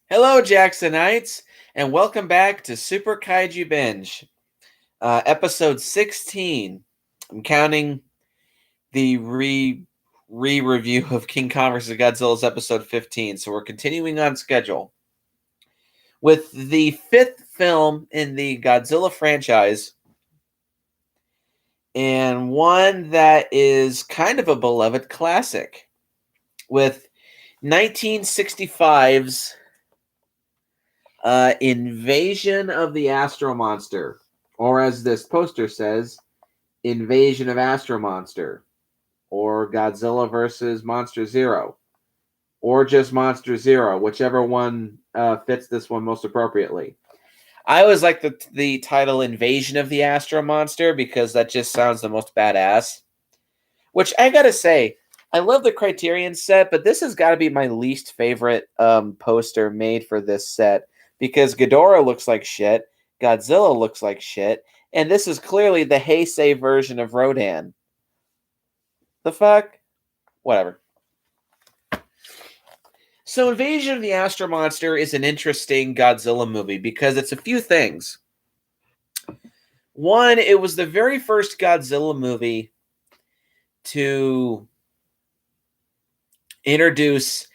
Hello, Jacksonites, and welcome back to Super Kaiju Binge, episode 16. I'm counting the re-review of King Kong vs. Godzilla's episode 15, so we're continuing on schedule with the fifth film in the Godzilla franchise, and one that is kind of a beloved classic, with 1965's Invasion of the Astro Monster, or as this poster says, Invasion of Astro Monster, or Godzilla versus Monster Zero, or just Monster Zero, whichever one fits this one most appropriately. I always like the title Invasion of the Astro Monster because that just sounds the most badass. Which I gotta say, I love the Criterion set, but this has got to be my least favorite poster made for this set because Ghidorah looks like shit, Godzilla looks like shit, and this is clearly the Heisei version of Rodan. The fuck? Whatever. So, Invasion of the Astro Monster is an interesting Godzilla movie because it's a few things. One, it was the very first Godzilla movie to introduce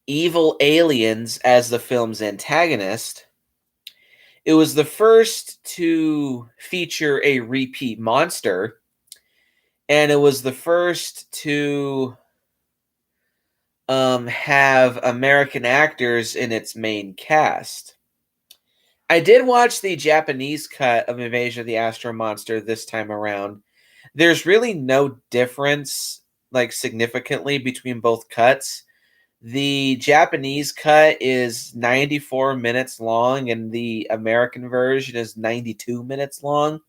evil aliens as the film's antagonist. It was the first to feature a repeat monster, and it was the first to have American actors in its main cast. I did watch the Japanese cut of Invasion of the Astro Monster this time around. There's really no difference, like significantly, between both cuts. The Japanese cut is 94 minutes long, and the American version is 92 minutes long.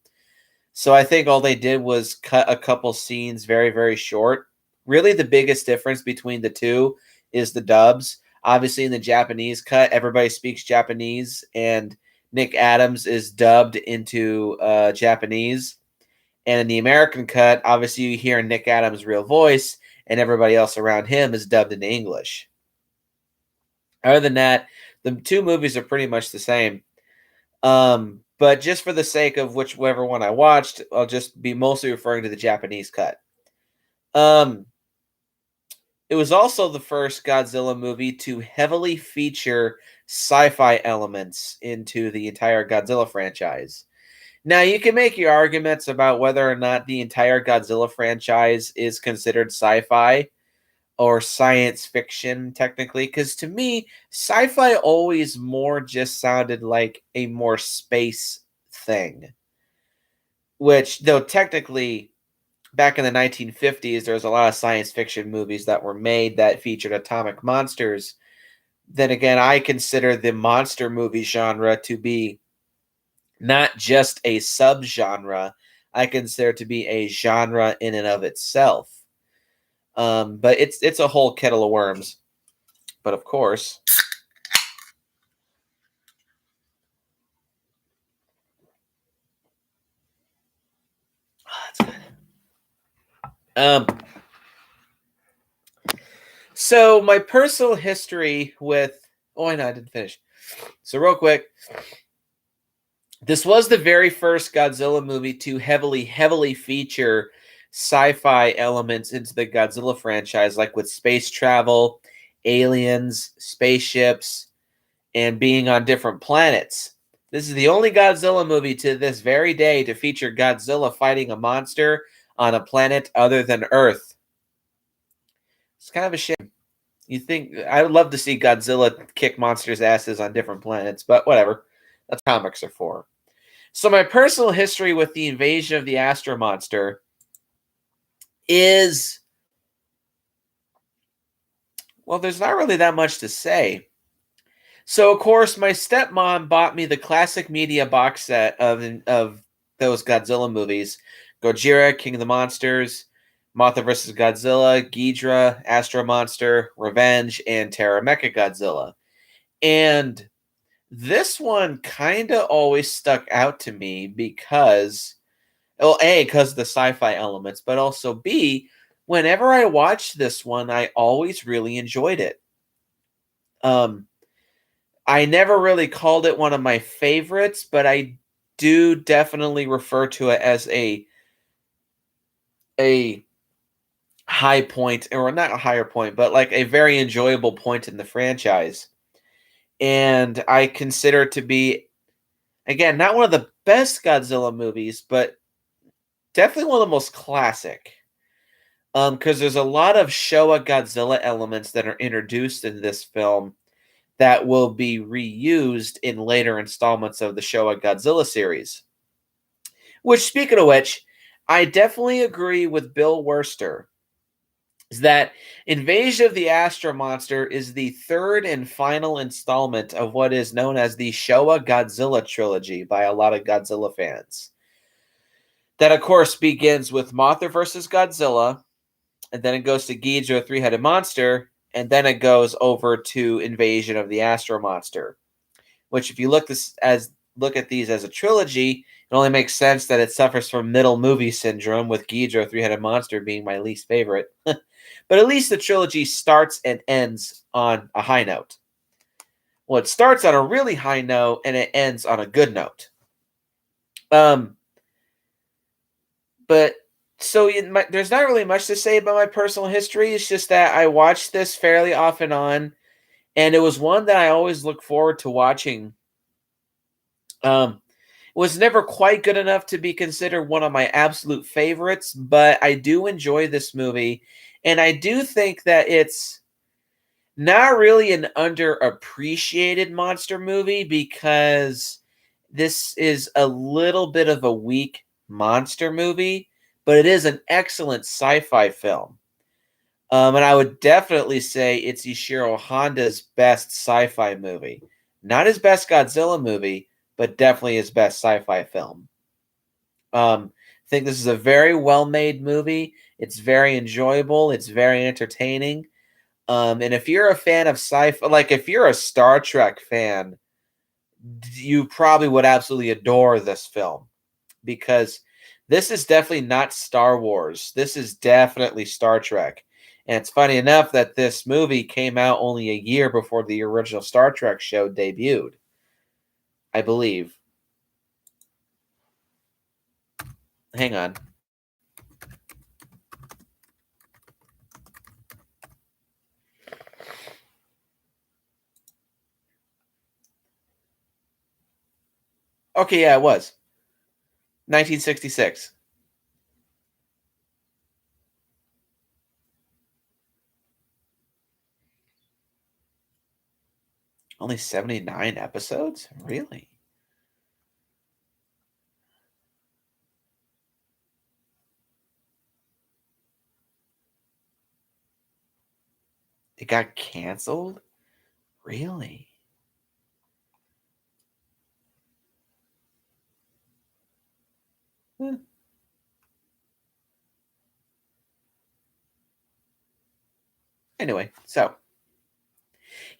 So I think all they did was cut a couple scenes very, very short. Really, the biggest difference between the two is the dubs. Obviously, in the Japanese cut, everybody speaks Japanese, and Nick Adams is dubbed into Japanese. And in the American cut, obviously, you hear Nick Adams' real voice, and everybody else around him is dubbed into English. Other than that, the two movies are pretty much the same. But just for the sake of whichever one I watched, I'll just be mostly referring to the Japanese cut. It was also the first Godzilla movie to heavily feature sci-fi elements into the entire Godzilla franchise. Now, you can make your arguments about whether or not the entire Godzilla franchise is considered sci-fi or science fiction, technically, because to me, sci-fi always more just sounded like a more space thing. Which, though technically, back in the 1950s, there was a lot of science fiction movies that were made that featured atomic monsters. Then again, I consider the monster movie genre to be not just a subgenre, I consider it to be a genre in and of itself. But it's a whole kettle of worms. But of course, that's good. So my personal history with I know I didn't finish. So real quick, this was the very first Godzilla movie to heavily feature sci-fi elements into the Godzilla franchise, like with space travel, aliens, spaceships, and being on different planets. This is the only Godzilla movie to this very day to feature Godzilla fighting a monster on a planet other than Earth. It's kind of a shame. You think I would love to see Godzilla kick monsters' asses on different planets, but whatever. That's what comics are for. So my personal history with the Invasion of the Astro Monster is, well, there's not really that much to say. So of course, my stepmom bought me the classic media box set of those Godzilla movies: Gojira, King of the Monsters, Mothra vs. Godzilla, Ghidorah, Astro Monster, Revenge, and Terra Mecha Godzilla. And this one kind of always stuck out to me because, well, A, because of the sci-fi elements, but also B, whenever I watched this one, I always really enjoyed it. I never really called it one of my favorites, but I do definitely refer to it as a high point, or not a higher point, but like a very enjoyable point in the franchise. And I consider it to be, again, not one of the best Godzilla movies, but definitely one of the most classic. Because there's a lot of Showa Godzilla elements that are introduced in this film that will be reused in later installments of the Showa Godzilla series. Which, speaking of which, I definitely agree with Bill Wurster, is that Invasion of the Astro Monster is the third and final installment of what is known as the Showa Godzilla trilogy by a lot of Godzilla fans. That, of course, begins with Mothra versus Godzilla, and then it goes to Ghidorah, three-headed monster, and then it goes over to Invasion of the Astro Monster. Which, if you look at these as a trilogy, it only makes sense that it suffers from middle movie syndrome, with Ghidorah, three-headed monster being my least favorite. But at least the trilogy starts and ends on a high note. Well, it starts on a really high note and it ends on a good note. But so there's not really much to say about my personal history. It's just that I watched this fairly off and on, and it was one that I always look forward to watching. Was never quite good enough to be considered one of my absolute favorites, but I do enjoy this movie, and I do think that it's not really an underappreciated monster movie, because this is a little bit of a weak monster movie, but it is an excellent sci-fi film. And I would definitely say it's Ishiro Honda's best sci-fi movie. Not his best Godzilla movie, but definitely his best sci-fi film. I think this is a very well-made movie. It's very enjoyable. It's very entertaining. And if you're a fan of sci-fi, like if you're a Star Trek fan, you probably would absolutely adore this film, because this is definitely not Star Wars. This is definitely Star Trek. And it's funny enough that this movie came out only a year before the original Star Trek show debuted, I believe. Hang on. Okay, yeah, it was 1966. Only 79 episodes? Really? It got canceled? Really? Hmm. Anyway, so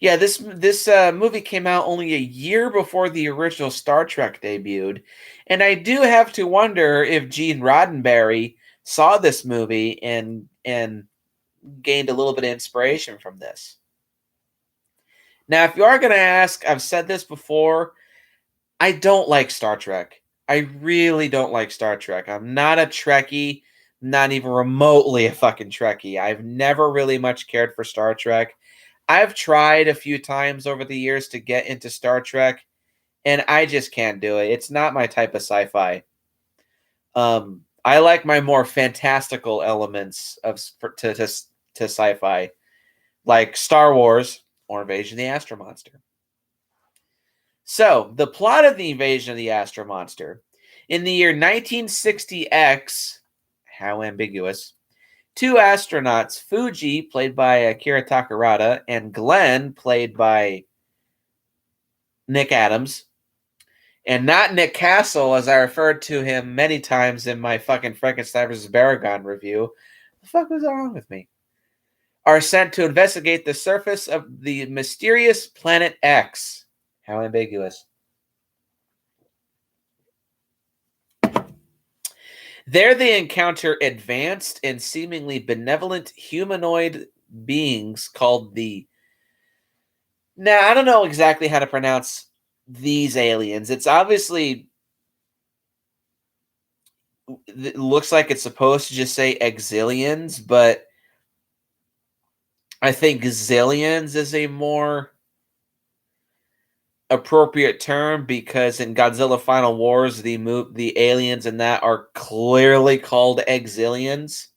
yeah, this movie came out only a year before the original Star Trek debuted, and I do have to wonder if Gene Roddenberry saw this movie and gained a little bit of inspiration from this. Now, if you are going to ask, I've said this before, I don't like Star Trek. I really don't like Star Trek. I'm not a Trekkie, not even remotely a fucking Trekkie. I've never really much cared for Star Trek. I've tried a few times over the years to get into Star Trek, and I just can't do it. It's not my type of sci-fi. I like my more fantastical elements to sci-fi, like Star Wars or Invasion of the Astro Monster. So, the plot of the Invasion of the Astro Monster. In the year 1960X, how ambiguous, two astronauts, Fuji, played by Akira Takarada, and Glenn, played by Nick Adams, and not Nick Castle, as I referred to him many times in my fucking Frankenstein vs. Baragon review. The fuck was wrong with me? Are sent to investigate the surface of the mysterious planet X. How ambiguous. There they encounter advanced and seemingly benevolent humanoid beings called the Now, I don't know exactly how to pronounce these aliens. It's obviously it looks like it's supposed to just say exilians, but I think gazillions is a more appropriate term because in Godzilla Final Wars, the aliens in that are clearly called exilians.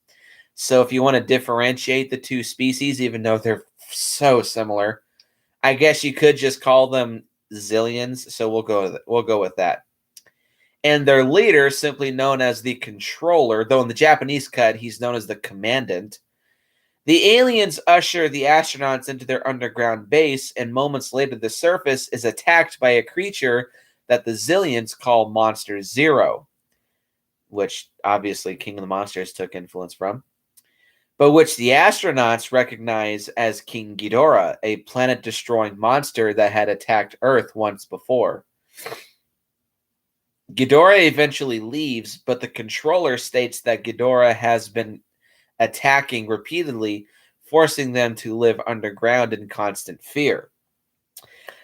So if you want to differentiate the two species, even though they're so similar, I guess you could just call them zillions. So we'll go with that. And their leader, simply known as the controller, though in the Japanese cut he's known as the commandant. The aliens usher the astronauts into their underground base, and moments later, the surface is attacked by a creature that the Zillions call Monster Zero, which obviously King of the Monsters took influence from, but which the astronauts recognize as King Ghidorah, a planet destroying monster that had attacked Earth once before. Ghidorah eventually leaves, but the controller states that Ghidorah has been attacking repeatedly, forcing them to live underground in constant fear.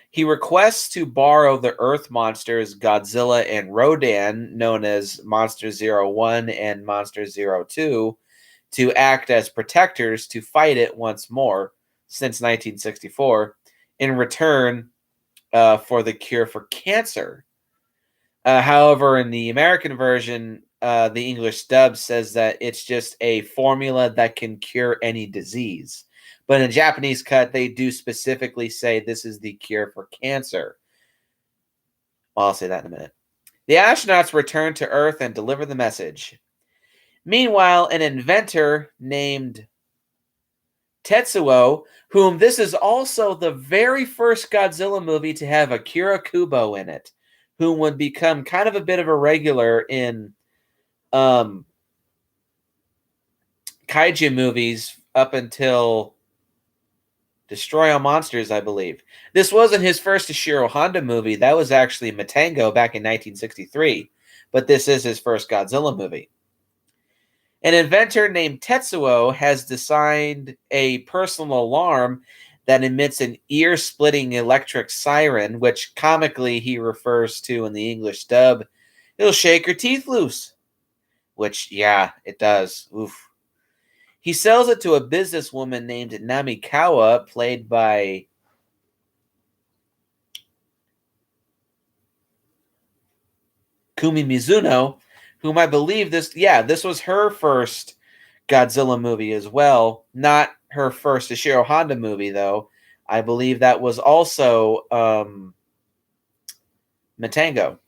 He requests to borrow the Earth monsters Godzilla and Rodan, known as Monster Zero One and Monster Zero Two, to act as protectors to fight it once more since 1964, in return for the cure for cancer. However, in the American version, the English dub says that it's just a formula that can cure any disease. But in the Japanese cut, they do specifically say this is the cure for cancer. Well, I'll say that in a minute. The astronauts return to Earth and deliver the message. Meanwhile, an inventor named Tetsuo, whom this is also the very first Godzilla movie to have Akira Kubo in it, who would become kind of a bit of a regular in um, kaiju movies up until Destroy All Monsters, I believe. This wasn't his first Ishiro Honda movie. That was actually Matango back in 1963. But this is his first Godzilla movie. An inventor named Tetsuo has designed a personal alarm that emits an ear-splitting electric siren, which comically he refers to in the English dub. It'll shake your teeth loose. Which, yeah, it does. Oof. He sells it to a businesswoman named Namikawa, played by Kumi Mizuno, whom I believe this was her first Godzilla movie as well. Not her first Ishiro Honda movie, though. I believe that was also Matango.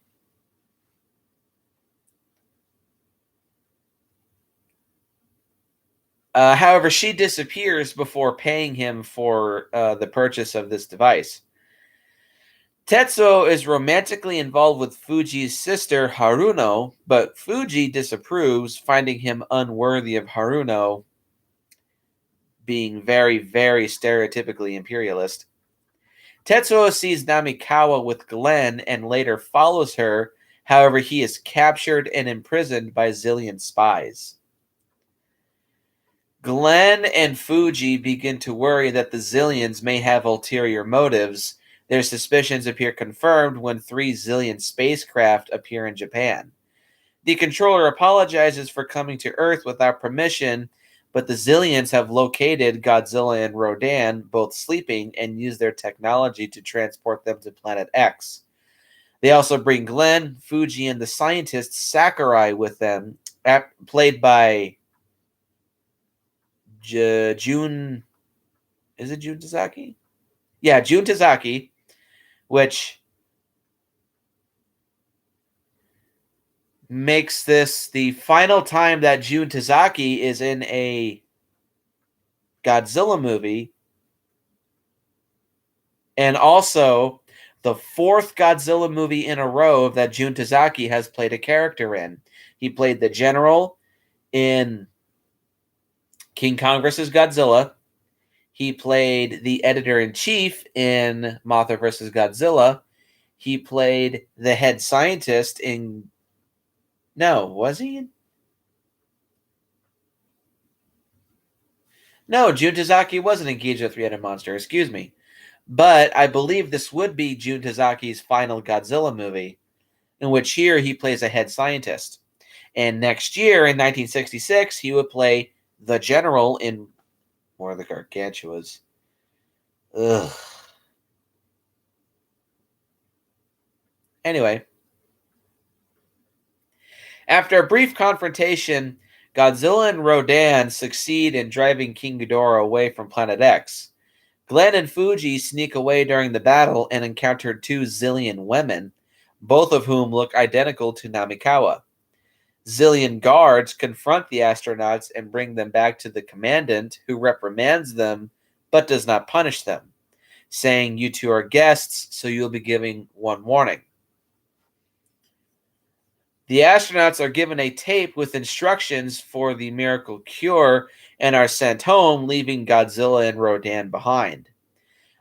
However, she disappears before paying him for the purchase of this device. Tetsuo is romantically involved with Fuji's sister, Haruno, but Fuji disapproves, finding him unworthy of Haruno, being very, very stereotypically imperialist. Tetsuo sees Namikawa with Glenn and later follows her. However, he is captured and imprisoned by Zillion spies. Glenn and Fuji begin to worry that the Zillions may have ulterior motives. Their suspicions appear confirmed when 3 Zillion spacecraft appear in Japan. The controller apologizes for coming to Earth without permission, but the Zillions have located Godzilla and Rodan, both sleeping, and use their technology to transport them to Planet X. They also bring Glenn, Fuji, and the scientist Sakurai with them, played by Jun. Is it Jun Tazaki? Yeah, Jun Tazaki, which makes this the final time that Jun Tazaki is in a Godzilla movie, and also the 4th Godzilla movie in a row that Jun Tazaki has played a character in. He played the general in King Kong vs. Godzilla. He played the editor-in-chief in Mothra vs. Godzilla. He played the head scientist in... No, was he? No, Jun Tazaki wasn't in Ghidorah 3-Headed Monster. Excuse me. But I believe this would be Jun Tazaki's final Godzilla movie, in which here he plays a head scientist. And next year, in 1966, he would play the General in War of the Gargantuas. Ugh. Anyway, after a brief confrontation, Godzilla and Rodan succeed in driving King Ghidorah away from Planet X. Glenn and Fuji sneak away during the battle and encounter 2 Zillion women, both of whom look identical to Namikawa. Zillion guards confront the astronauts and bring them back to the commandant, who reprimands them but does not punish them, saying, "You two are guests, so you'll be giving one warning." The astronauts are given a tape with instructions for the miracle cure and are sent home, leaving Godzilla and Rodan behind.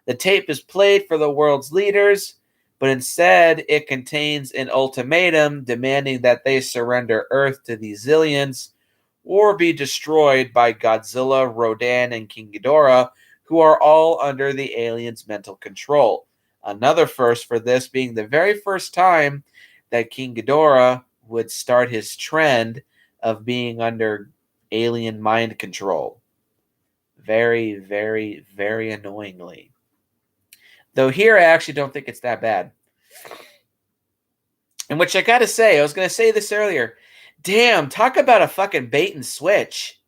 The tape is played for the world's leaders, but instead it contains an ultimatum demanding that they surrender Earth to the Zillions or be destroyed by Godzilla, Rodan, and King Ghidorah, who are all under the aliens' mental control. Another first for this being the very first time that King Ghidorah would start his trend of being under alien mind control. Very, very, very annoyingly. Though here, I actually don't think it's that bad. And which I gotta say, I was gonna say this earlier. Damn, talk about a fucking bait and switch.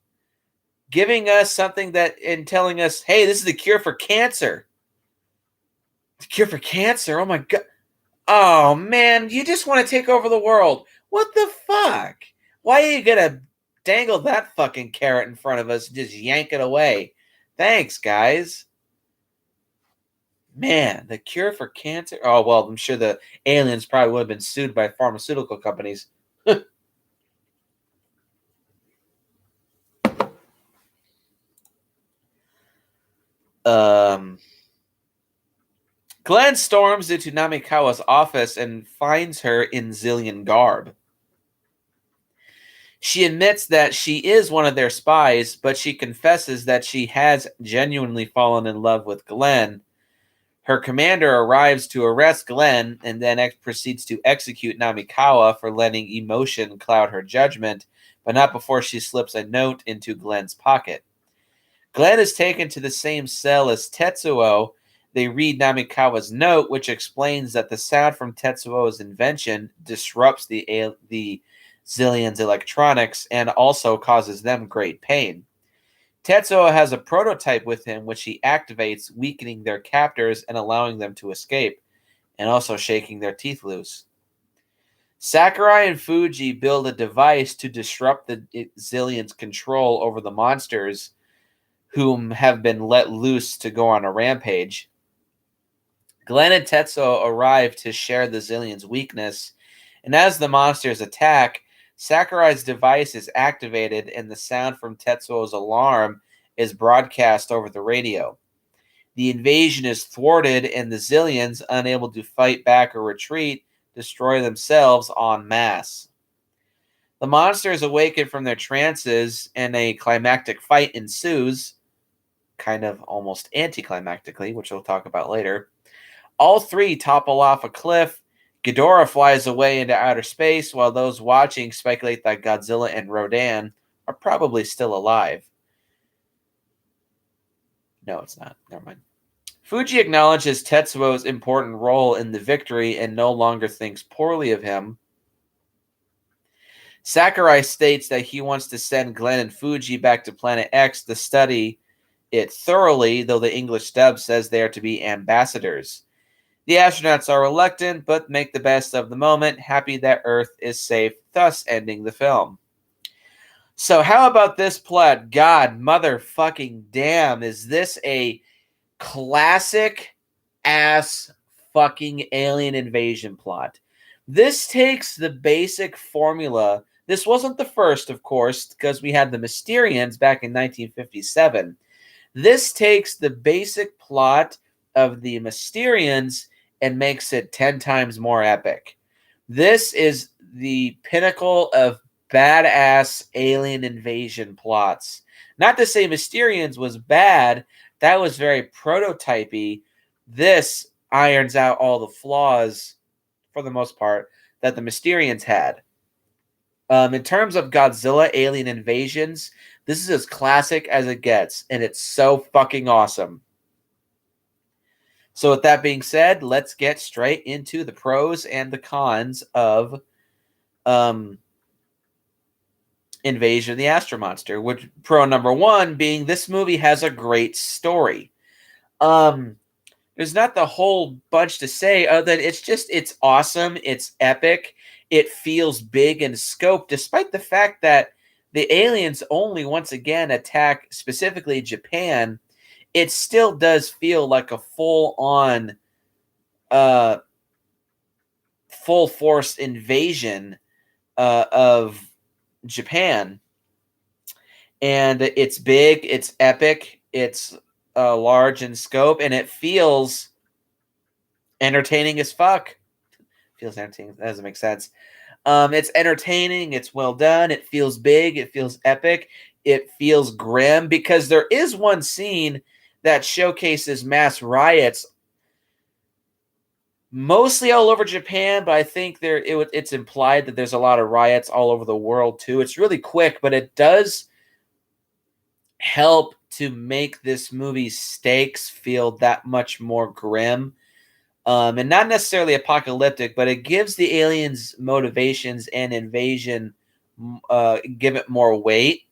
Giving us something that, and telling us, hey, this is the cure for cancer. The cure for cancer? Oh my god. Oh man, you just want to take over the world. What the fuck? Why are you gonna dangle that fucking carrot in front of us and just yank it away? Thanks, guys. Man, the cure for cancer? Oh, well, I'm sure the aliens probably would have been sued by pharmaceutical companies. um, Glenn storms into Namikawa's office and finds her in Zillion garb. She admits that she is one of their spies, but she confesses that she has genuinely fallen in love with Glenn. Her commander arrives to arrest Glenn and then proceeds to execute Namikawa for letting emotion cloud her judgment, but not before she slips a note into Glenn's pocket. Glenn is taken to the same cell as Tetsuo. They read Namikawa's note, which explains that the sound from Tetsuo's invention disrupts the Zillion's electronics and also causes them great pain. Tetsuo has a prototype with him, which he activates, weakening their captors and allowing them to escape, and also shaking their teeth loose. Sakurai and Fuji build a device to disrupt the Zillion's control over the monsters, whom have been let loose to go on a rampage. Glenn and Tetsuo arrive to share the Zillion's weakness, and as the monsters attack, Sakurai's device is activated and the sound from Tetsuo's alarm is broadcast over the radio. The invasion is thwarted and the Zillions, unable to fight back or retreat, destroy themselves en masse. The monsters awaken from their trances and a climactic fight ensues, kind of almost anticlimactically, which we'll talk about later. All three topple off a cliff. Ghidorah flies away into outer space, while those watching speculate that Godzilla and Rodan are probably still alive. No, it's not. Never mind. Fuji acknowledges Tetsuo's important role in the victory and no longer thinks poorly of him. Sakurai states that he wants to send Glenn and Fuji back to Planet X to study it thoroughly, though the English dub says they are to be ambassadors. The astronauts are reluctant, but make the best of the moment, happy that Earth is safe, thus ending the film. So how about this plot? God motherfucking damn, is this a classic ass fucking alien invasion plot? This takes the basic formula. This wasn't the first, of course, because we had the Mysterians back in 1957. This takes the basic plot of the Mysterians and makes it 10 times more epic. This is the pinnacle of badass alien invasion plots. Not to say Mysterians was bad, that was very prototypey, This irons out all the flaws, for the most part, that the Mysterians had. In terms of Godzilla alien invasions, this is as classic as it gets, and it's so fucking awesome. So with that being said, let's get straight into the pros and the cons of Invasion of the Astro Monster, which pro number one being this movie has a great story. There's not the whole bunch to say other than it's awesome, it's epic, it feels big in scope, despite the fact that the aliens only once again attack specifically Japan. It still does feel like a full-on full force invasion of Japan. And it's big, it's epic, it's large in scope, and it feels entertaining as fuck. Feels entertaining. That doesn't make sense. It's entertaining. It's well done. It feels big. It feels epic. It feels grim because there is one scene that showcases mass riots, mostly all over Japan, but I think it's implied that there's a lot of riots all over the world too. It's really quick, but it does help to make this movie's stakes feel that much more grim. And not necessarily apocalyptic, but it gives the aliens' motivations and invasion give it more weight,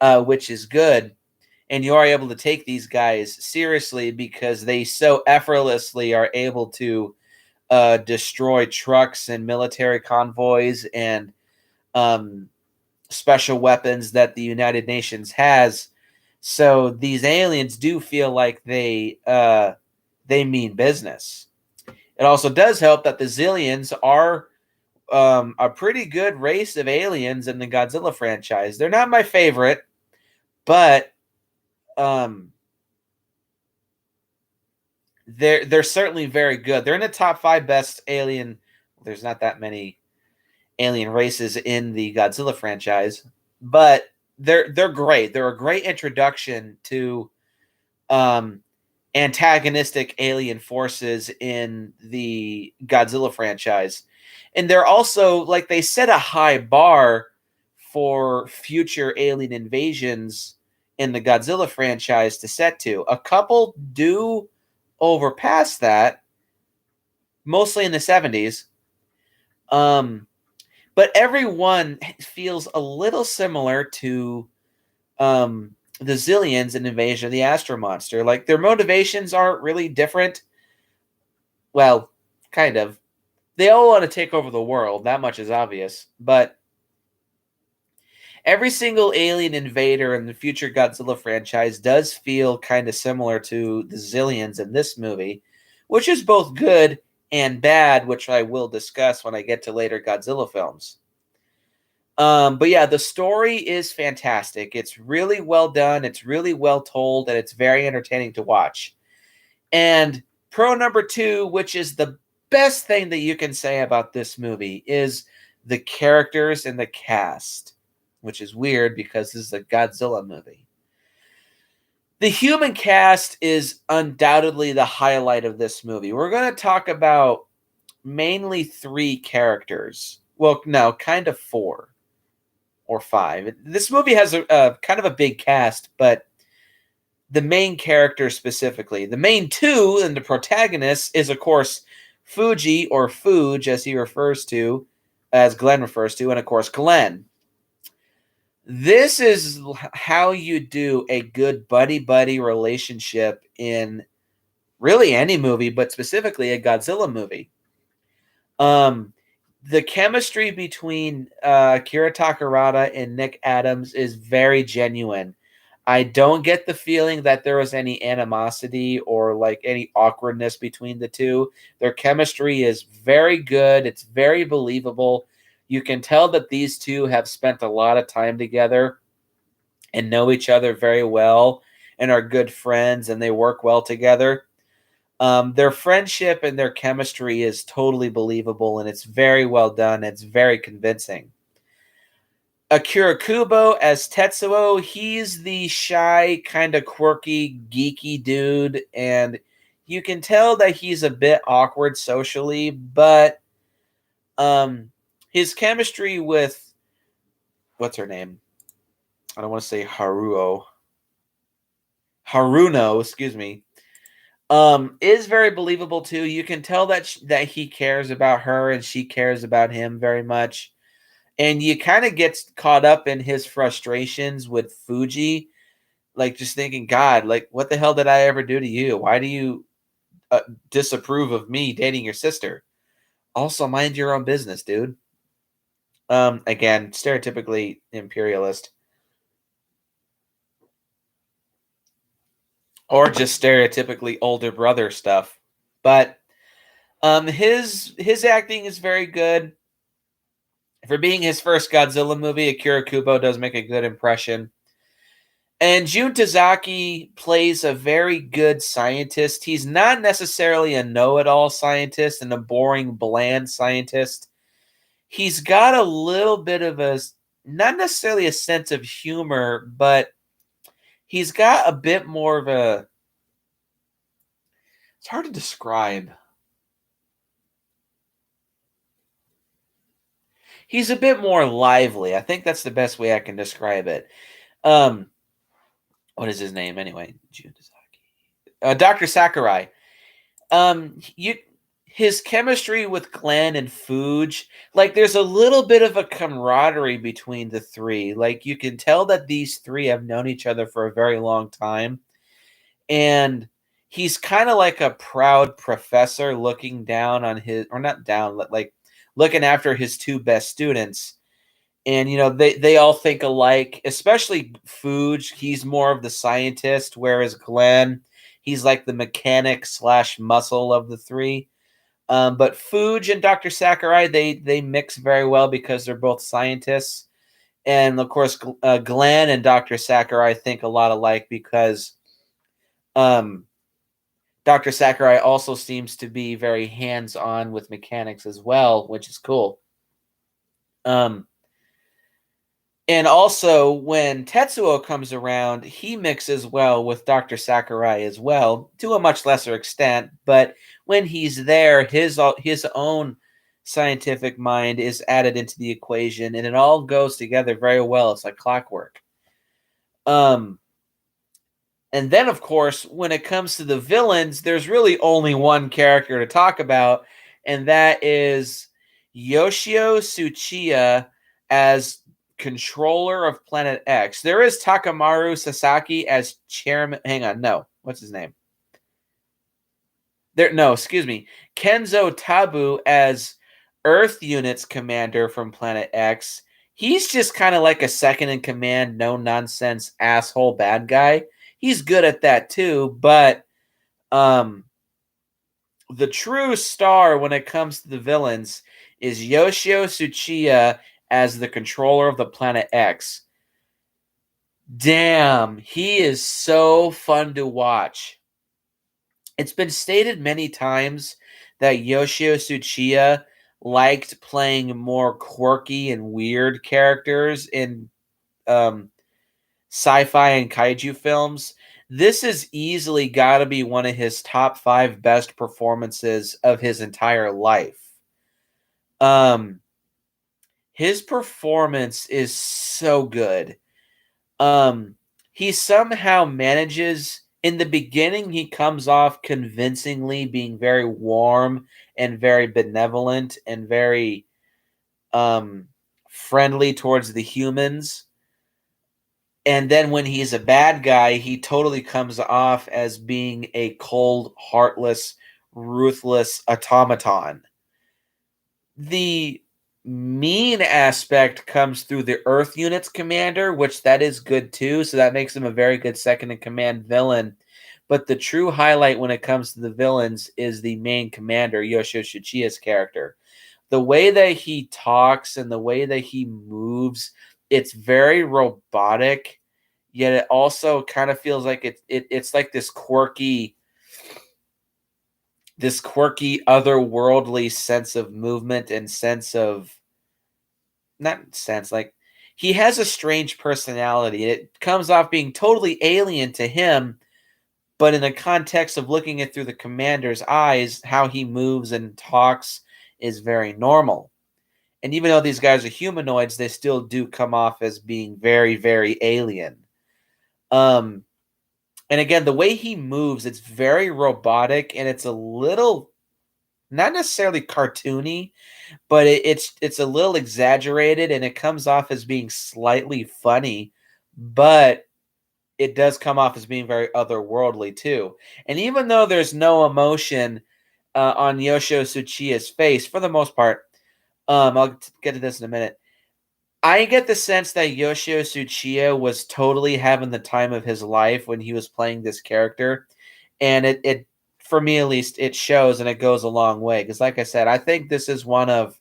which is good. And you are able to take these guys seriously because they so effortlessly are able to destroy trucks and military convoys and special weapons that the United Nations has. So these aliens do feel like they mean business. It also does help that the Zillions are a pretty good race of aliens in the Godzilla franchise. They're not my favorite, but they're certainly very good. They're in the top 5 best alien. There's not that many alien races in the Godzilla franchise, but they're great. They're a great introduction to antagonistic alien forces in the Godzilla franchise. And they're also, like, they set a high bar for future alien invasions in the Godzilla franchise to set to. A couple do overpass that, mostly in the 70s. But everyone feels a little similar to the Zillions in Invasion of the Astro Monster. Like, their motivations aren't really different. Well, kind of. They all want to take over the world. That much is obvious. But every single alien invader in the future Godzilla franchise does feel kind of similar to the Zillions in this movie, which is both good and bad, which I will discuss when I get to later Godzilla films. But yeah, the story is fantastic. It's really well done. It's really well told, and it's very entertaining to watch. And pro number 2, which is the best thing that you can say about this movie, is the characters and the cast, which is weird because this is a Godzilla movie. The human cast is undoubtedly the highlight of this movie. We're going to talk about mainly 3 characters. Well, no, kind of 4 or 5. This movie has a kind of a big cast, but the main character specifically, the main 2 and the protagonist is, of course, Fuji, or Fuge, as he refers to, as Glenn refers to, and of course, Glenn. This is how you do a good buddy-buddy relationship in really any movie, but specifically a Godzilla movie. The chemistry between Akira Takarada and Nick Adams is very genuine. I don't get the feeling that there was any animosity or like any awkwardness between the two. Their chemistry is very good. It's very believable. You can tell that these two have spent a lot of time together and know each other very well and are good friends, and they work well together. Their friendship and their chemistry is totally believable, and it's very well done. It's very convincing. Akira Kubo as Tetsuo, he's the shy, kind of quirky, geeky dude, and you can tell that he's a bit awkward socially, but um his chemistry with what's her name? I don't want to say Haruno, excuse me. Is very believable too. You can tell that that he cares about her and she cares about him very much. And you kind of get caught up in his frustrations with Fuji, like just thinking, God, like what the hell did I ever do to you? Why do you disapprove of me dating your sister? Also, mind your own business, dude. Again, stereotypically imperialist, or just stereotypically older brother stuff. But his acting is very good. For being his first Godzilla movie, Akira Kubo does make a good impression. And Jun Tazaki plays a very good scientist. He's not necessarily a know-it-all scientist and a boring, bland scientist. He's got a little bit of not necessarily a sense of humor, but he's got a bit more of it's hard to describe. He's a bit more lively. I think that's the best way I can describe it. Um, what is his name anyway? Jun Tazaki. Dr. Sakurai. You his chemistry with Glenn and Fuge, like there's a little bit of a camaraderie between the three. Like you can tell that these three have known each other for a very long time. And he's kind of like a proud professor looking down on his, or not down, like looking after his two best students. And they all think alike, especially Fuge. He's more of the scientist, whereas Glenn, he's like the mechanic slash muscle of the three. But Fuge and Dr. Sakurai, they mix very well because they're both scientists. And of course, Glenn and Dr. Sakurai think a lot alike because um, Dr. Sakurai also seems to be very hands-on with mechanics as well, which is cool. Um, And also, when Tetsuo comes around, he mixes well with Dr. Sakurai as well, to a much lesser extent. But when he's there, his own scientific mind is added into the equation, and it all goes together very well. It's like clockwork. Um, and then, of course, when it comes to the villains, there's really only one character to talk about, and that is Yoshio Tsuchiya as controller of Planet X. There is Takamaru Sasaki as chairman. Hang on, no. What's his name? No, excuse me. Kenzo Tabu as Earth Unit's commander from Planet X. He's just kind of like a second in command, no nonsense asshole bad guy. He's good at that too, but um the true star when it comes to the villains is Yoshio Tsuchiya as the controller of the Planet X. Damn, he is so fun to watch. It's been stated many times that Yoshio Tsuchiya liked playing more quirky and weird characters in um, sci-fi and kaiju films. This is easily got to be one of his top 5 best performances of his entire life. Um, his performance is so good. Um, he somehow manages in the beginning he comes off convincingly being very warm and very benevolent and very um friendly towards the humans. And then when he's a bad guy, he totally comes off as being a cold, heartless, ruthless automaton. The mean aspect comes through the Earth Unit's commander, which that is good too. So that makes him a very good second in command villain. But the true highlight when it comes to the villains is the main commander, Yoshio Tsuchiya's character. The way that he talks and the way that he moves, it's very robotic, yet it also kind of feels like it's like this quirky otherworldly sense of movement and sense of not sense like he has a strange personality. It comes off being totally alien to him, but in the context of looking it through the commander's eyes, how he moves and talks is very normal. And even though these guys are humanoids, they still do come off as being very, very alien. Um, and again, the way he moves, it's very robotic, and it's a little not necessarily cartoony, but it's a little exaggerated, and it comes off as being slightly funny, but it does come off as being very otherworldly too. And even though there's no emotion on Yoshio Tsuchiya's face for the most part, I'll get to this in a minute. I get the sense that Yoshio Tsuchiya was totally having the time of his life when he was playing this character, and it for me at least it shows and it goes a long way. Because like I said, I think this is one of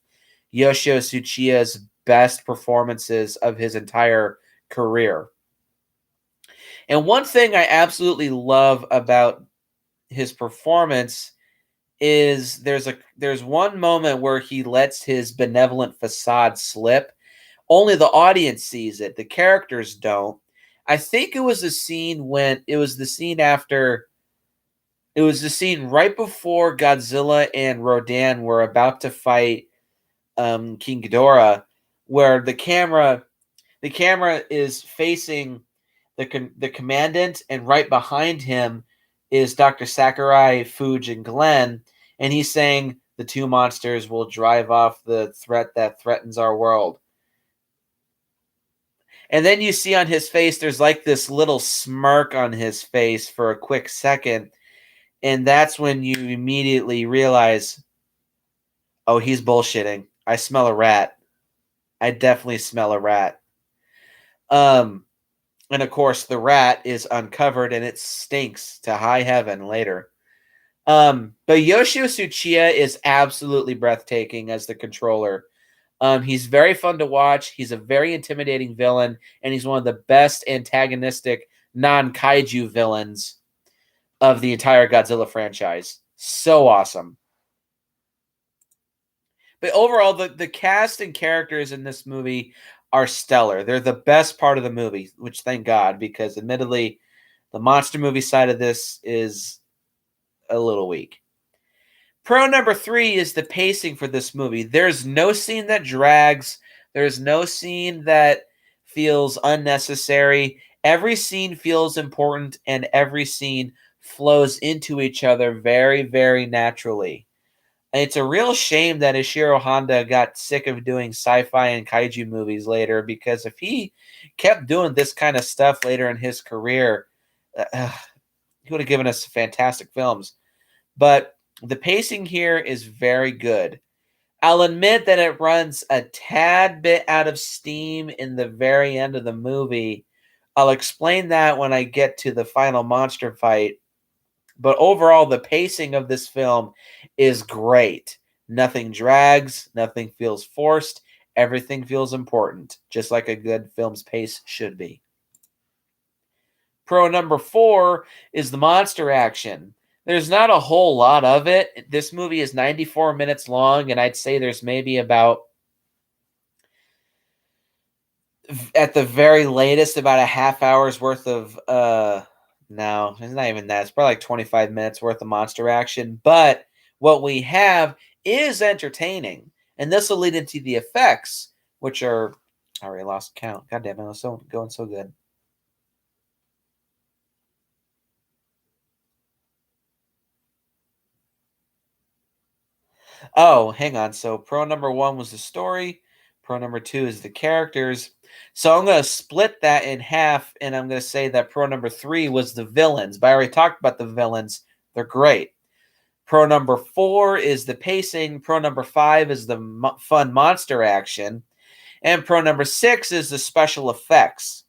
Yoshio Tsuchiya's best performances of his entire career. And one thing I absolutely love about his performance is there's one moment where he lets his benevolent facade slip. Only the audience sees it. The characters don't. I think it was the scene when it was the scene after it was the scene right before Godzilla and Rodan were about to fight King Ghidorah, where the camera is facing the commandant, and right behind him is Dr. Sakurai, Fuge, and Glenn, and he's saying the two monsters will drive off the threat that threatens our world. And then you see on his face, there's like this little smirk on his face for a quick second, and that's when you immediately realize, oh, he's bullshitting. I smell a rat. I definitely smell a rat. And of course, the rat is uncovered and it stinks to high heaven later. But Yoshio Tsuchiya is absolutely breathtaking as the controller. He's very fun to watch. He's a very intimidating villain, and he's one of the best antagonistic non-kaiju villains of the entire Godzilla franchise. So awesome. But overall, the cast and characters in this movie are stellar. They're the best part of the movie, which thank God, because admittedly, the monster movie side of this is a little weak. Pro number 3 is the pacing for this movie. There's no scene that drags. There's no scene that feels unnecessary. Every scene feels important, and every scene flows into each other very, very naturally. It's a real shame that Ishiro Honda got sick of doing sci-fi and kaiju movies later, because if he kept doing this kind of stuff later in his career, he would have given us fantastic films. But the pacing here is very good. I'll admit that it runs a tad bit out of steam in the very end of the movie. I'll explain that when I get to the final monster fight. But overall, the pacing of this film is great. Nothing drags, nothing feels forced, everything feels important, just like a good film's pace should be. Pro number 4 is the monster action. There's not a whole lot of it. This movie is 94 minutes long, and I'd say there's maybe about, at the very latest, about a half hour's worth of, no, it's not even that. It's probably like 25 minutes worth of monster action. But what we have is entertaining, and this will lead into the effects, which are, I already lost count. God damn it, it was going so good. Oh, hang on. So pro number 1 was the story. Pro number 2 is the characters. So I'm going to split that in half, and I'm going to say that pro number 3 was the villains. But I already talked about the villains. They're great. Pro number 4 is the pacing. Pro number 5 is the fun monster action. And pro number 6 is the special effects.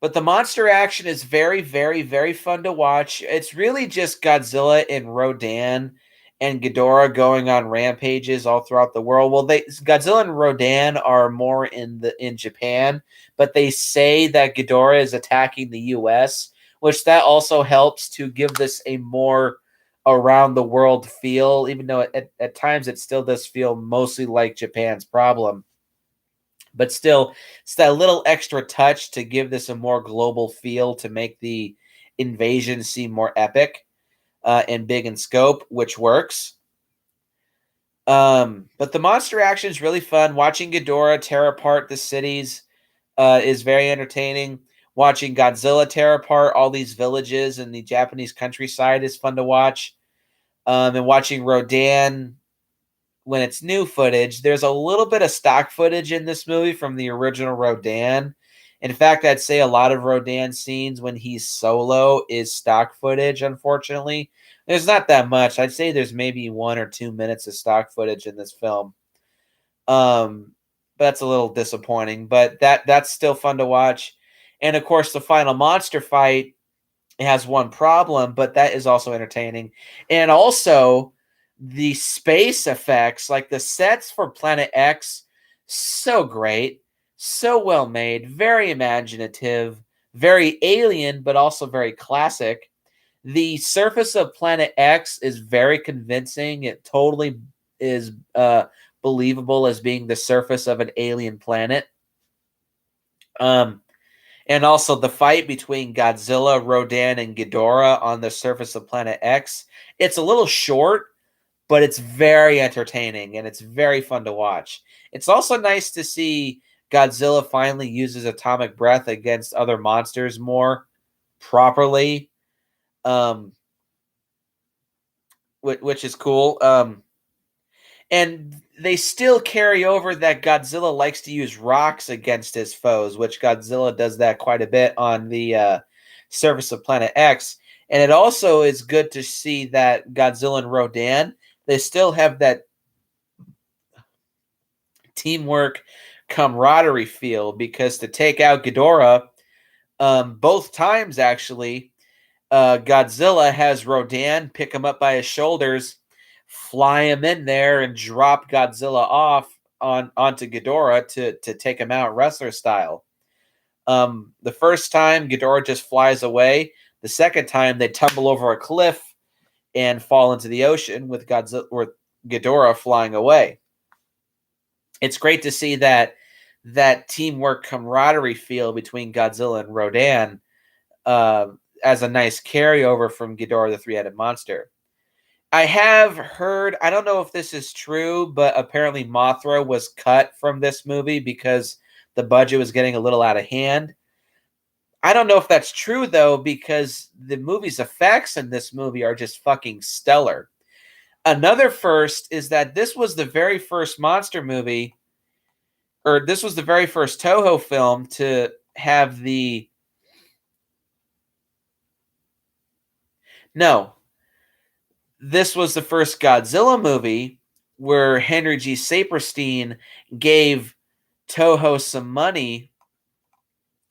But the monster action is very, very, very fun to watch. It's really just Godzilla and Rodan and Ghidorah going on rampages all throughout the world. Well, Godzilla and Rodan are more in Japan, but they say that Ghidorah is attacking the U.S., which that also helps to give this a more around the world feel, even though at times it still does feel mostly like Japan's problem. But still, it's that little extra touch to give this a more global feel to make the invasion seem more epic and big in scope, which works. But the monster action is really fun. Watching Ghidorah tear apart the cities is very entertaining. Watching Godzilla tear apart all these villages in the Japanese countryside is fun to watch. And watching Rodan when it's new footage, there's a little bit of stock footage in this movie from the original Rodan. In fact, I'd say a lot of Rodan scenes when he's solo is stock footage, unfortunately. There's not that much. I'd say there's maybe 1 or 2 minutes of stock footage in this film. That's a little disappointing, but that's still fun to watch. And of course, the final monster fight has one problem, but that is also entertaining. And also the space effects, like the sets for Planet X, so great, so well made, very imaginative, very alien, but also very classic. The surface of Planet X is very convincing. It totally is believable as being the surface of an alien planet. And also the fight between Godzilla, Rodan, and Ghidorah on the surface of Planet X. It's a little short, but it's very entertaining and it's very fun to watch. It's also nice to see Godzilla finally uses atomic breath against other monsters more properly, which is cool. And they still carry over that Godzilla likes to use rocks against his foes, which Godzilla does that quite a bit on the surface of Planet X. And it also is good to see that Godzilla and Rodan, they still have that teamwork camaraderie feel, because to take out Ghidorah, both times actually, Godzilla has Rodan pick him up by his shoulders, fly him in there, and drop Godzilla off onto Ghidorah to take him out wrestler style. The first time Ghidorah just flies away. The second time they tumble over a cliff and fall into the ocean with Ghidorah flying away. It's great to see that teamwork camaraderie feel between Godzilla and Rodan as a nice carryover from Ghidorah the Three-Headed Monster. I have heard, I don't know if this is true, but apparently Mothra was cut from this movie because the budget was getting a little out of hand. I don't know if that's true, though, because the movie's effects in this movie are just fucking stellar. Another first is that this was the very first monster movie, or this was the very first Toho film to have the... No. This was the first Godzilla movie where Henry G. Saperstein gave Toho some money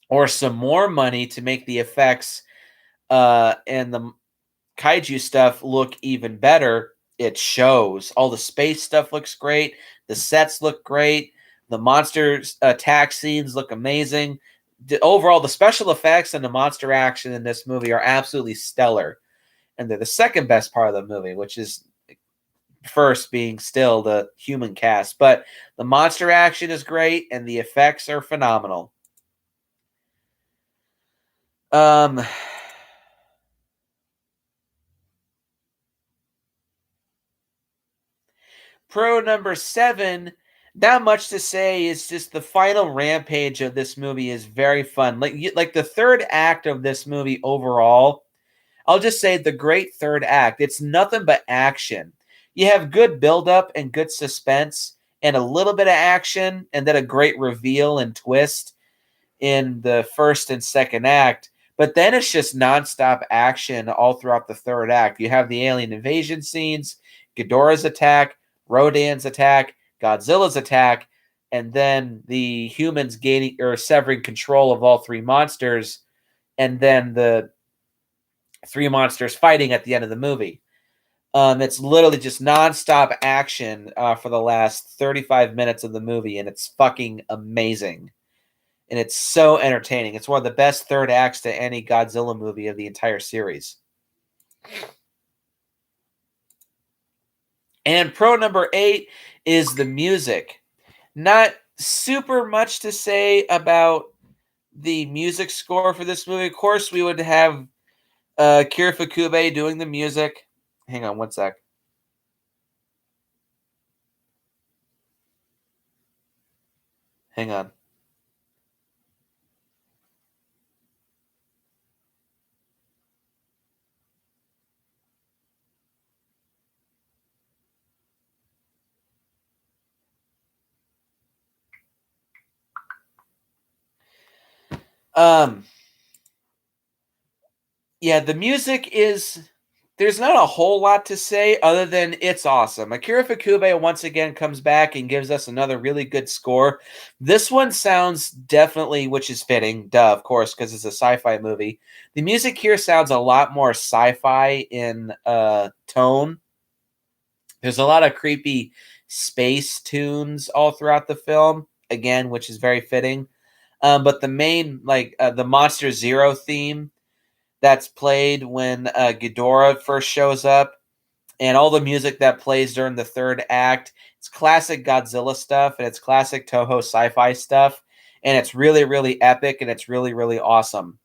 or some more money to make the effects and the kaiju stuff look even better. It shows. All the space stuff looks great. The sets look great. The monsters attack scenes look amazing. Overall, the special effects and the monster action in this movie are absolutely stellar. And they're the second best part of the movie, which is first being still the human cast. But the monster action is great, and the effects are phenomenal. Pro number 7, not much to say. It's just the final rampage of this movie is very fun. Like the third act of this movie overall, I'll just say the great third act. It's nothing but action. You have good buildup and good suspense and a little bit of action, and then a great reveal and twist in the first and second act. But then it's just nonstop action all throughout the third act. You have the alien invasion scenes, Ghidorah's attack, Rodan's attack, Godzilla's attack, and then the humans gaining or severing control of all three monsters, and then the three monsters fighting at the end of the movie. It's literally just nonstop action for the last 35 minutes of the movie, and it's fucking amazing. And it's so entertaining. It's one of the best third acts to any Godzilla movie of the entire series. And pro number 8 is the music. Not super much to say about the music score for this movie. Of course, we would have Akira doing the music. Hang on one sec. Hang on. Um, yeah, the music is there's not a whole lot to say other than it's awesome. Akira Ifukube once again comes back and gives us another really good score. This one sounds definitely, which is fitting, duh, of course, because it's a sci-fi movie. The music here sounds a lot more sci-fi in tone. There's a lot of creepy space tunes all throughout the film, again, which is very fitting. But the main, the Monster Zero theme that's played when Ghidorah first shows up, and all the music that plays during the third act. It's classic Godzilla stuff, and it's classic Toho sci-fi stuff, and it's really, really epic, and it's really, really awesome.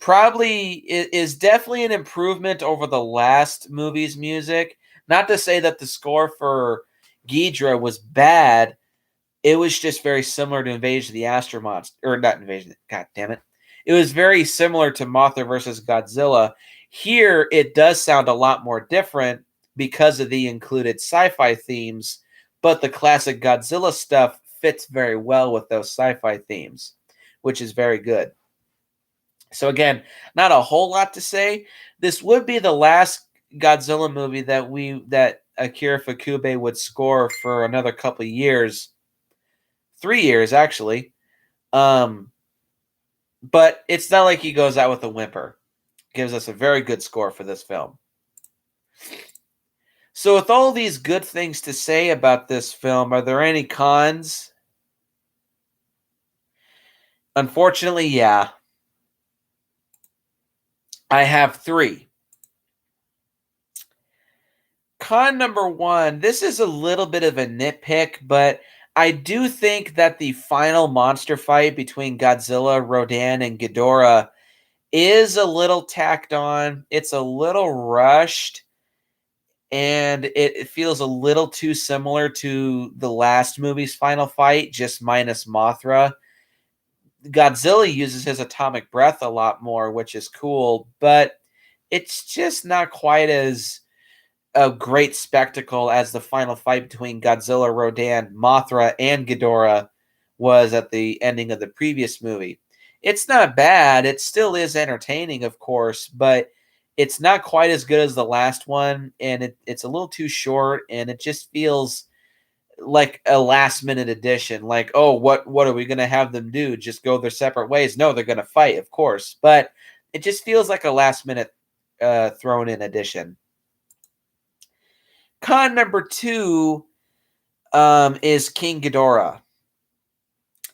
Probably is definitely an improvement over the last movie's music. Not to say that the score for Ghidorah was bad. It was just very similar to Invasion of the Astro Monster, or not Invasion. God damn it! It was very similar to Mothra versus Godzilla. Here, it does sound a lot more different because of the included sci-fi themes, but the classic Godzilla stuff fits very well with those sci-fi themes, which is very good. So again, not a whole lot to say. This would be the last Godzilla movie that Akira Ifukube would score for another couple of years. 3 years actually. Um, but it's not like he goes out with a whimper. Gives us a very good score for this film. So with all these good things to say about this film, are there any cons? Unfortunately, yeah. I have 3. Con number 1, this is a little bit of a nitpick, but I do think that the final monster fight between Godzilla, Rodan, and Ghidorah is a little tacked on. It's a little rushed, and it feels a little too similar to the last movie's final fight, just minus Mothra. Godzilla uses his atomic breath a lot more, which is cool, but it's just not quite as a great spectacle as the final fight between Godzilla, Rodan, Mothra, and Ghidorah was at the ending of the previous movie. It's not bad. It still is entertaining, of course, but it's not quite as good as the last one, and it's a little too short, and it just feels like a last minute addition. Like, oh, what are we gonna have them do? Just go their separate ways? No, they're gonna fight, of course, but it just feels like a last minute thrown in addition. Con number 2 is King Ghidorah.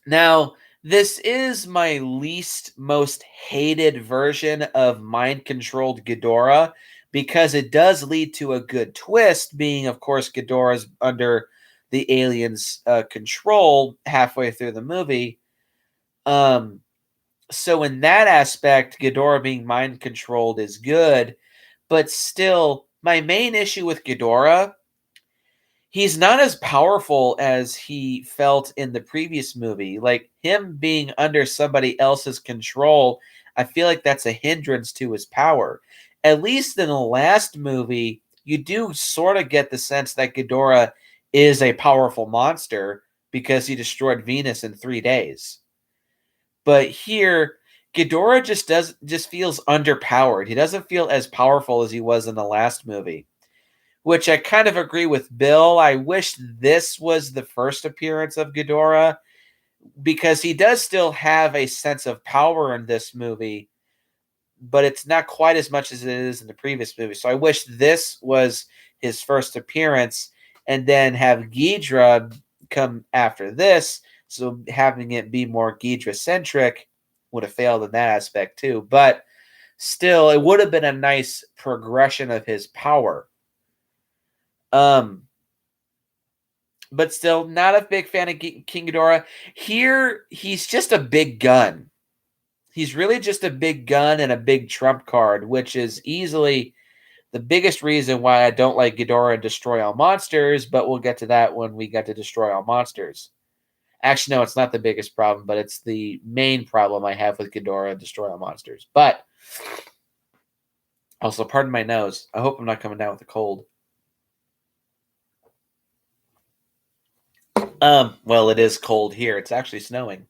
Now, this is my least most hated version of mind-controlled Ghidorah because it does lead to a good twist, being, of course, Ghidorah's under the aliens' control halfway through the movie. Um, so in that aspect, Ghidorah being mind-controlled is good, but still, my main issue with Ghidorah, he's not as powerful as he felt in the previous movie. Like him being under somebody else's control, I feel like that's a hindrance to his power. At least in the last movie, you do sort of get the sense that Ghidorah is a powerful monster because he destroyed Venus in 3 days. But here, Ghidorah just feels underpowered. He doesn't feel as powerful as he was in the last movie, which I kind of agree with Bill. I wish this was the first appearance of Ghidorah because he does still have a sense of power in this movie, but it's not quite as much as it is in the previous movie. So I wish this was his first appearance and then have Ghidorah come after this. So having it be more Ghidorah centric would have failed in that aspect too. But still, it would have been a nice progression of his power. Um, but still not a big fan of King Ghidorah. Here, he's just a big gun. He's really just a big gun and a big trump card, which is easily the biggest reason why I don't like Ghidorah and Destroy All Monsters, but we'll get to that when we get to Destroy All Monsters. Actually, no, it's not the biggest problem, but it's the main problem I have with Ghidorah and Destroy All Monsters. But also, pardon my nose. I hope I'm not coming down with a cold. Well, it is cold here. It's actually snowing.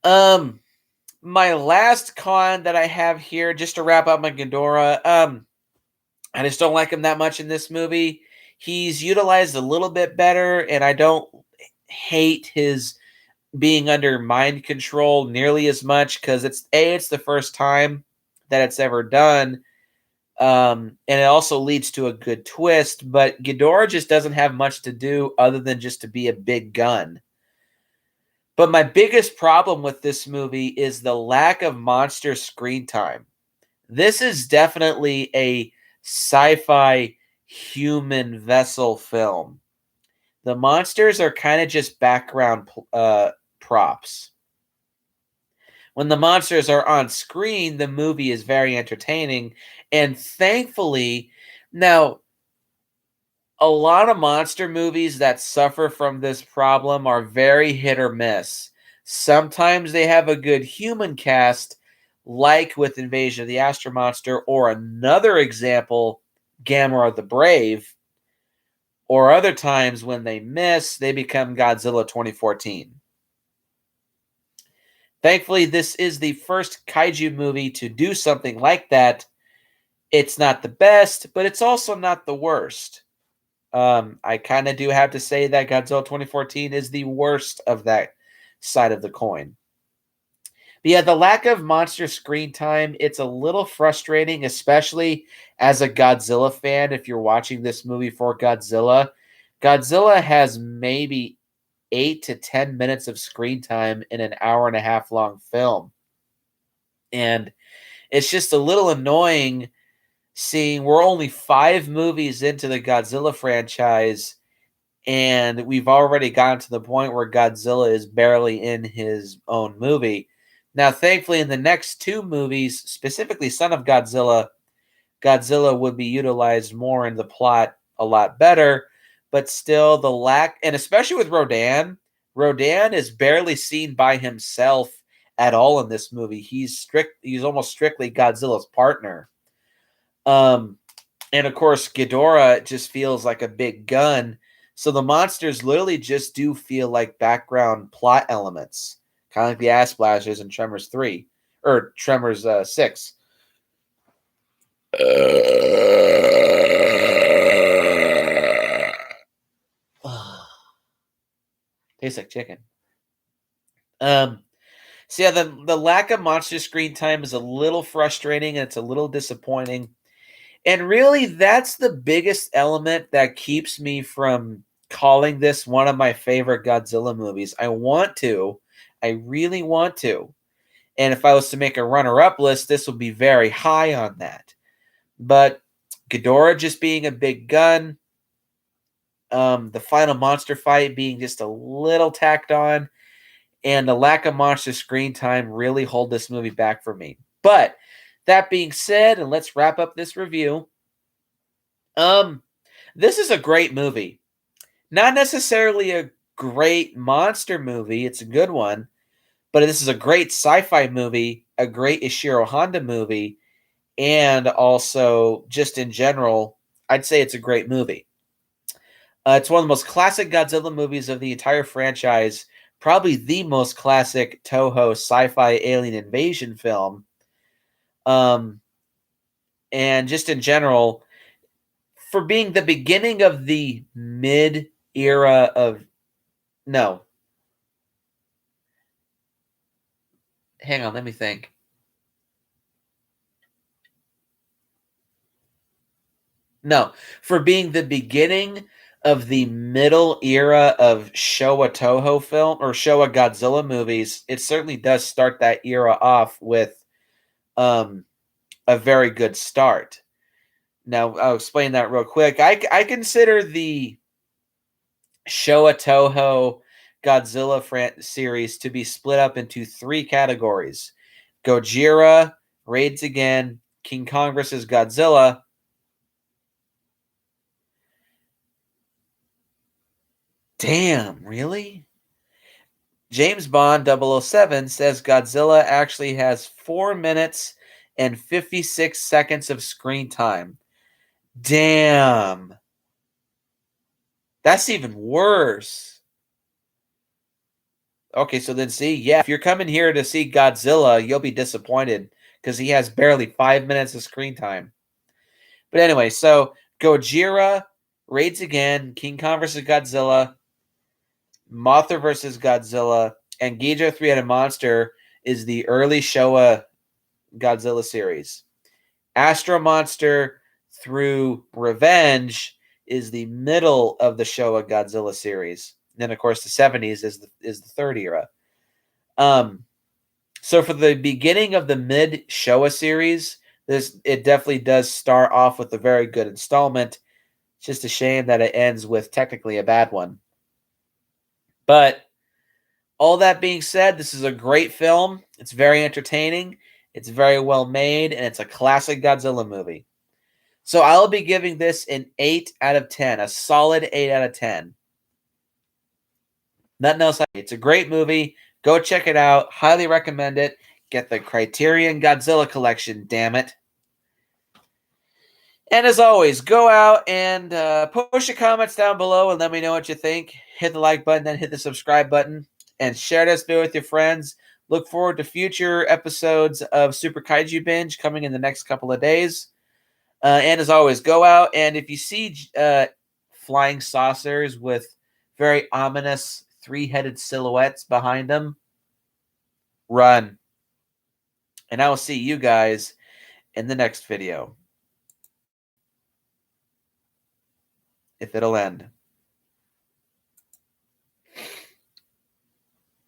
My last con that I have here, just to wrap up my Ghidorah, I just don't like him that much in this movie. He's utilized a little bit better, and I don't hate his being under mind control nearly as much because it's the first time that it's ever done. And it also leads to a good twist, but Ghidorah just doesn't have much to do other than just to be a big gun. But my biggest problem with this movie is the lack of monster screen time. This is definitely a sci-fi human vessel film. The monsters are kind of just background props. When the monsters are on screen, the movie is very entertaining. And thankfully, now, a lot of monster movies that suffer from this problem are very hit or miss. Sometimes they have a good human cast, like with Invasion of the Astro Monster, or another example, Gamera the Brave. Or other times when they miss, they become Godzilla 2014. Thankfully, this is the first kaiju movie to do something like that. It's not the best, but it's also not the worst. I kind of do have to say that Godzilla 2014 is the worst of that side of the coin. But yeah, the lack of monster screen time, it's a little frustrating, especially as a Godzilla fan. If you're watching this movie for Godzilla, Godzilla has maybe 8 to 10 minutes of screen time in an hour and a half long film. And it's just a little annoying seeing we're only 5 movies into the Godzilla franchise, and we've already gotten to the point where Godzilla is barely in his own movie. Now, thankfully, in the next 2 movies, specifically Son of Godzilla, Godzilla would be utilized more in the plot a lot better, but still the lack, and especially with Rodan is barely seen by himself at all in this movie. He's almost strictly Godzilla's partner. And of course, Ghidorah just feels like a big gun. So the monsters literally just do feel like background plot elements, kind of like the ass splashers in Tremors 3 or Tremors 6. Tastes like chicken. So yeah, the lack of monster screen time is a little frustrating and it's a little disappointing. And really, that's the biggest element that keeps me from calling this one of my favorite Godzilla movies. I really want to. And if I was to make a runner-up list, this would be very high on that. But Ghidorah just being a big gun, the final monster fight being just a little tacked on, and the lack of monster screen time really hold this movie back for me. But that being said, and let's wrap up this review. This is a great movie. Not necessarily a great monster movie. It's a good one. But this is a great sci-fi movie, a great Ishiro Honda movie, and also just in general, I'd say it's a great movie. It's one of the most classic Godzilla movies of the entire franchise, probably the most classic Toho sci-fi alien invasion film. And just in general, for being the beginning of the mid era of no. Hang on, let me think. No, for being the beginning of the middle era of Showa Toho film or Showa Godzilla movies, it certainly does start that era off with um, a very good start. Now, I'll explain that real quick. I consider the Showa Toho Godzilla series to be split up into 3 categories: Gojira, Raids Again, King Kong vs. Godzilla. Damn, really? James Bond 007 says Godzilla actually has 4 minutes and 56 seconds of screen time. Damn. That's even worse. Okay, so then see, yeah, if you're coming here to see Godzilla, you'll be disappointed because he has barely 5 minutes of screen time. But anyway, so Gojira, Raids Again, King Kong vs. Godzilla, Mothra vs. Godzilla, and Ghidorah Three-Headed Monster is the early Showa Godzilla series. Astro Monster through Revenge is the middle of the Showa Godzilla series. And then, of course, the 70s is the third era. So for the beginning of the mid Showa series, it definitely does start off with a very good installment. It's just a shame that it ends with technically a bad one. But all that being said, this is a great film. It's very entertaining. It's very well made, and it's a classic Godzilla movie. So I'll be giving this an 8 out of 10, a solid 8 out of 10. Nothing else. It's a great movie. Go check it out. Highly recommend it. Get the Criterion Godzilla collection, damn it. And as always, go out and post your comments down below and let me know what you think. Hit the like button, then hit the subscribe button, and share this video with your friends. Look forward to future episodes of Super Kaiju Binge coming in the next couple of days. And as always, go out and if you see flying saucers with very ominous 3-headed silhouettes behind them, run. And I will see you guys in the next video, if it'll end.